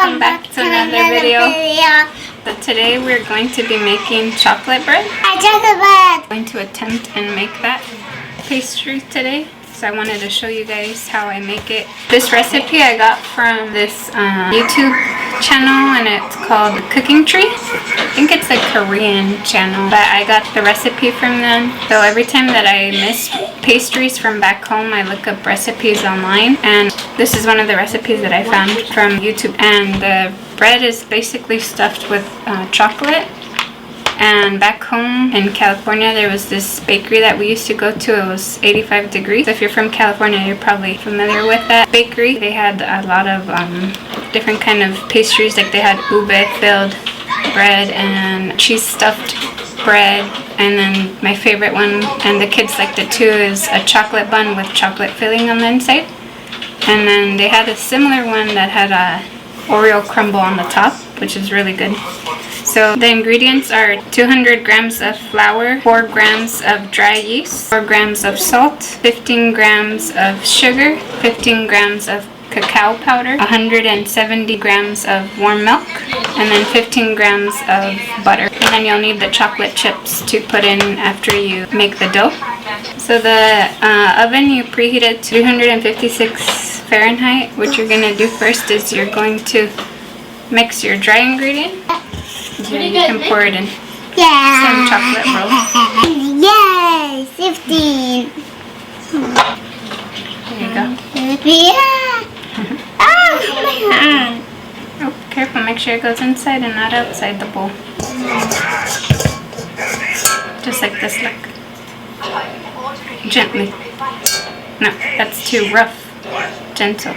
welcome back to another video. So today we're going to be making chocolate bread. I'm going to attempt and make that pastry today. So I wanted to show you guys how I make it. This recipe I got from this YouTube channel, and it's called Cooking Tree. I think it's a Korean channel, but I got the recipe from them. So every time that I miss pastries from back home, I look up recipes online, and this is one of the recipes that I found from YouTube. And the bread is basically stuffed with chocolate. And back home in California, there was this bakery that we used to go to. It was 85 degrees. So if you're from California, you're probably familiar with that bakery. They had a lot of different kind of pastries. Like they had ube filled bread and cheese stuffed bread. And then my favorite one, and the kids liked it too, is a chocolate bun with chocolate filling on the inside. And then they had a similar one that had a Oreo crumble on the top, which is really good. So the ingredients are 200 grams of flour, 4 grams of dry yeast, 4 grams of salt, 15 grams of sugar, 15 grams of cacao powder, 170 grams of warm milk, and then 15 grams of butter. And then you'll need the chocolate chips to put in after you make the dough. So the oven, you preheat it to 356 Fahrenheit. What you're going to do first is you're going to mix your dry ingredient. And you can pour it in some chocolate rolls. Yay! 15. There you go. Oh, careful. Make sure it goes inside and not outside the bowl. Just like this, look. Gently. No, that's too rough. Gentle.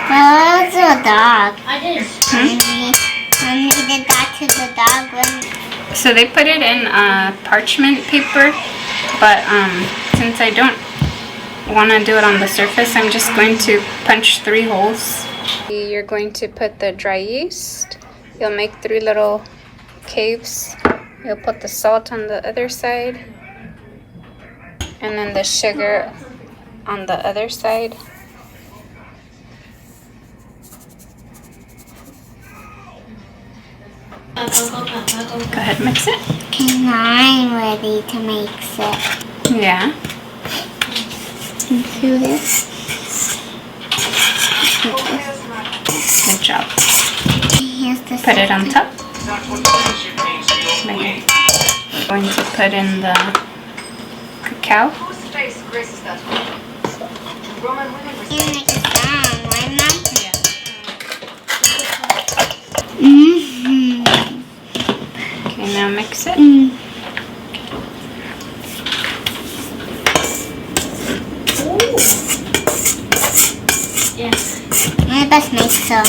Well, it's a dog. I did. Mommy did that to the dog when... So they put it in parchment paper, but since I don't want to do it on the surface, I'm just going to punch 3 holes. You're going to put the dry yeast. You'll make 3 little caves. You'll put the salt on the other side, and then the sugar on the other side. Go ahead, mix it. And I'm ready to mix it. Yeah. Do this. Good job. Here's the Put it on top. Right here. Going to put in the cacao. Okay, now mix it. My best mixer.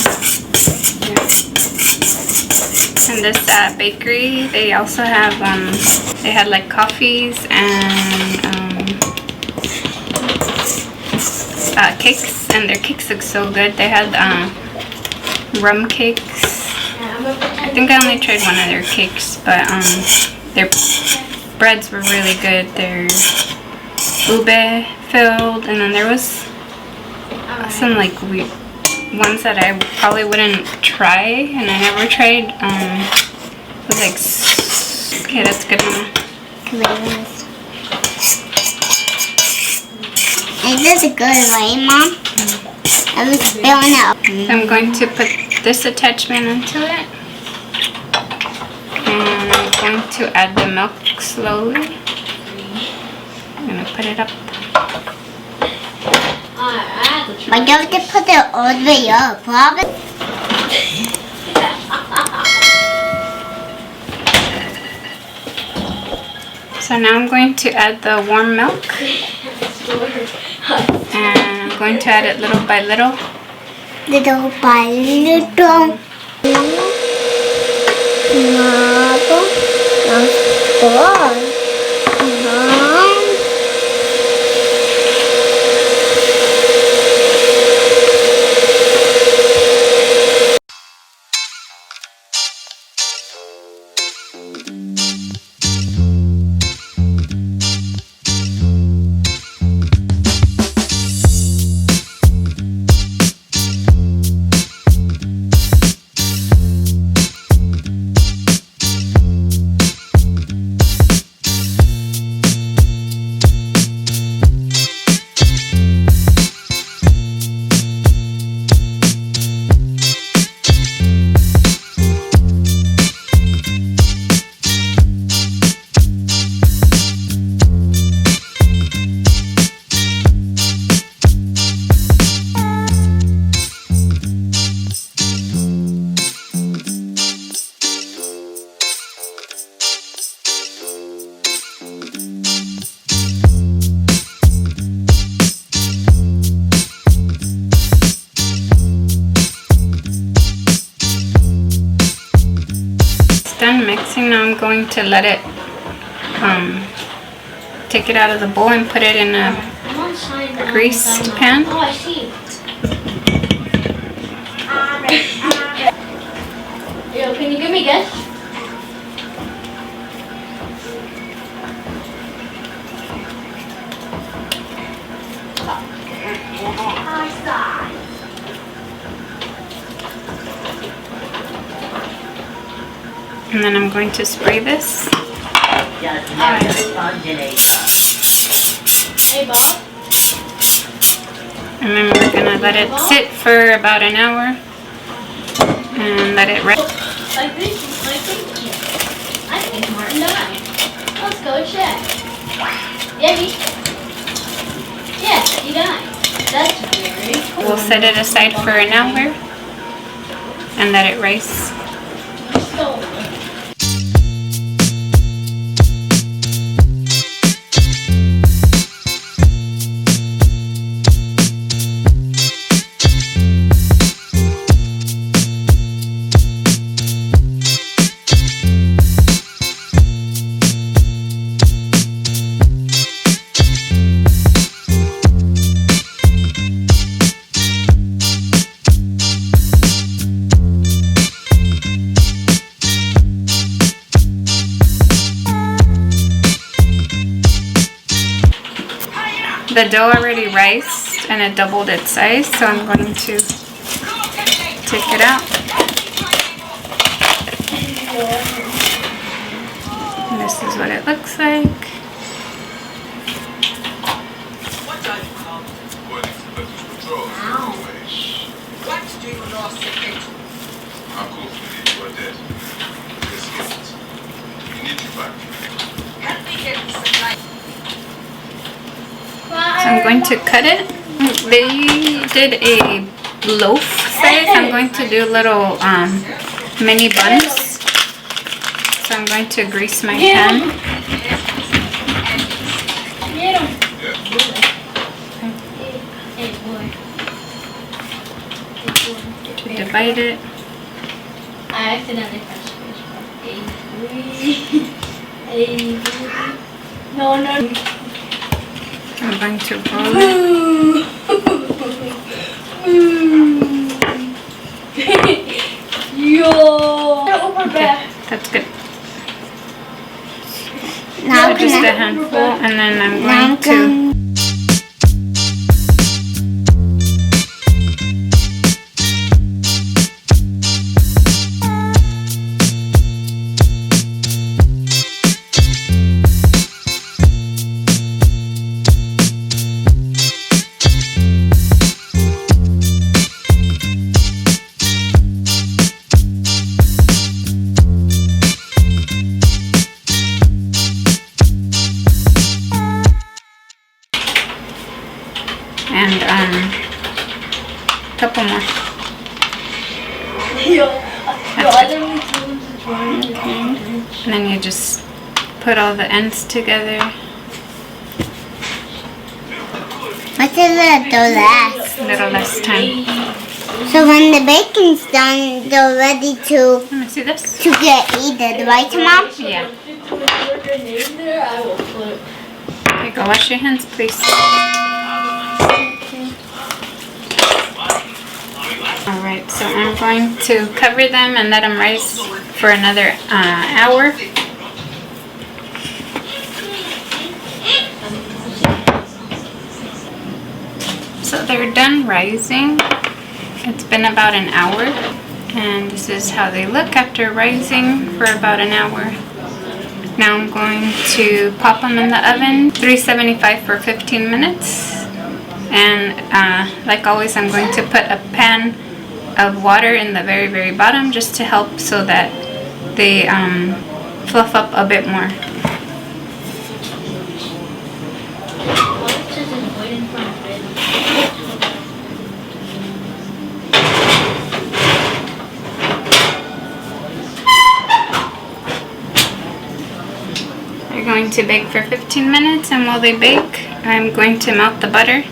And this bakery, they also have they had like coffees and cakes, and their cakes look so good. They had rum cakes. I think I only tried one of their cakes, but their breads were really good. They're ube filled, and then there was some like ones that I probably wouldn't try, and I never tried. It was like, okay, that's good enough. This is good, right, Mom? I was filling it up. So I'm going to put this attachment into it, and I'm going to add the milk slowly. I'm going to put it up. But you have to put it all the way up, Robin. So now I'm going to add the warm milk, and I'm going to add it little by little. Little by little. rising. Now I'm going to let it, take it out of the bowl and put it in a greased pan. Oh, I see. Yo, can you give me a guess? And then I'm going to spray this. Hey, Bob. And then we're gonna let it sit for about an hour and let it rest. I think Martin died. Let's go check. Yeah, he died. That's very cool. We'll set it aside for an hour and let it rise. So, The dough already rised and it doubled its size, so I'm going to take it out. And this is what it looks like. So I'm going to cut it. They did a loaf size. I'm going to do little mini buns. So I'm going to grease my pan. To divide it. I accidentally pressed No. I'm going to roll it. Yo! Okay, that's good. Now So just a handful, and then I'm going to a couple more. And then you just put all the ends together. What does it do last? A little less time. So when the bacon's done, they're ready to Let me see this. get eaten, right, Mom? Yeah. Okay, go wash your hands, please. Alright, so I'm going to cover them and let them rise for another hour. So they're done rising. It's been about an hour, and this is how they look after rising for about an hour. Now I'm going to pop them in the oven, 375 for 15 minutes. And like always, I'm going to put a pan of water in the very, very bottom just to help so that they fluff up a bit more. They're going to bake for 15 minutes, and while they bake, I'm going to melt the butter.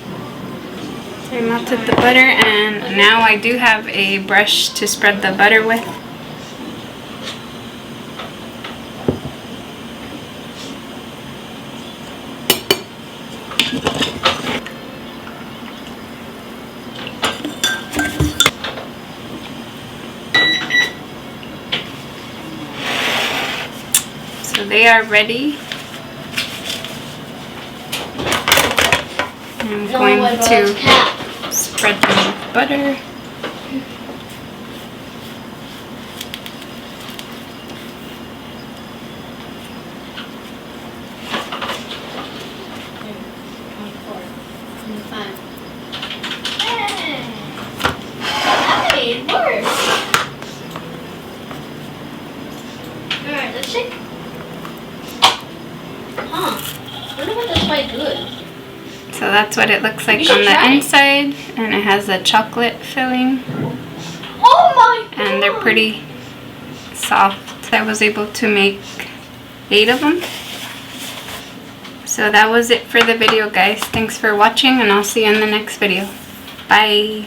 I melted the butter, and now I do have a brush to spread the butter with. So they are ready. I'm going to spread them with butter. Hey, it works. Alright, let's check. Huh. I wonder what that's quite good. So that's what it looks like on the inside, and it has a chocolate filling. Oh my god! And they're pretty soft. I was able to make 8 of them. So that was it for the video, guys. Thanks for watching, and I'll see you in the next video. Bye!